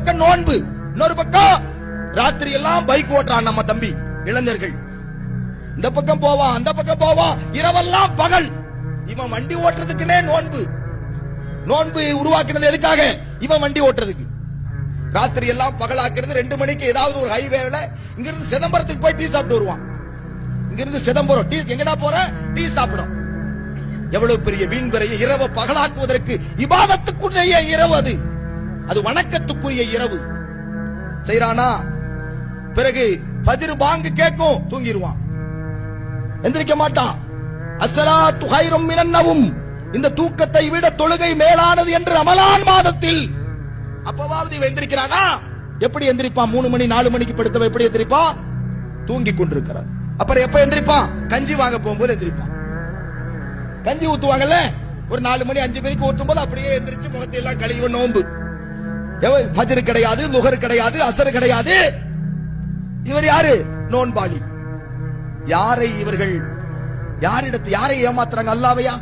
பக்கம் நோன்பு, இன்னொரு பக்கம் ராத்திரி எல்லாம் பைக் ஓட்டுறான் நம்ம தம்பி இளைஞர்கள். இந்த பக்கம் போவான், அந்த பக்கம் போவான், இரவெல்லாம் பகல். இவன் வண்டி ஓட்டுறதுக்குன்னே நோன்பு. நோன்பு உருவாக்கினது எதுக்காக? இவன் வண்டி ஓட்டுறதுக்கு. ராத்திரி எல்லாம் பகலாக்குறது. 2 மணிக்கு ஏதாவது ஒரு ஹைவேல இங்கிருந்து சிதம்பரத்துக்கு போய் டீ சாப்பிட்டு வருவான். இங்கிருந்து சிதம்பரம் டீ எங்கடா போற? டீ சாப்பிடும். எவ்வளவு பெரிய வீண் விரைய இரவு பகலாக்குவதற்கு. இபாதத்துக்குரிய இரவு அது, அது வணக்கத்துக்குரிய இரவு. செய்யறானா? பிறகு ஃபஜ்ர் பாங்கு கேட்கும், தூங்கிடுவான், எந்திரிக்க மாட்டான். அஸ்ஸலாத்து ஹைரும் மினன் நவும், இந்த தூக்கத்தை விட தொழுகை மேலானது என்று ரமலான் மாதத்தில் அப்பவாவது இவன் எந்திரிக்கிறானா? எப்படி எந்திரிப்பான்? 3 மணி 4 மணிக்கு படுத்தவன் எப்படி எந்திரிப்பான்? தூங்கி கொண்டிருக்கிறான். அப்புறம் எப்ப எந்திரிப்பான்? கஞ்சி வாங்க போகும்போது எந்திரிப்பான். கஞ்சி ஊத்துவாங்கல்ல, ஒரு 4 மணி 5 மணிக்கு ஊத்தும் போது அப்படியே எந்திரிச்சு முகத்தை எல்லாம் கழுவி நோன்பு. ஃபஜ்ர் கிடையாது, லுஹர் கிடையாது, அஸர் கிடையாது. இவர் யாரு? நோன்பாளி. யாரை இவர்கள் யாரை ஏமாத்துறாங்க? அல்லாஹ்வையா?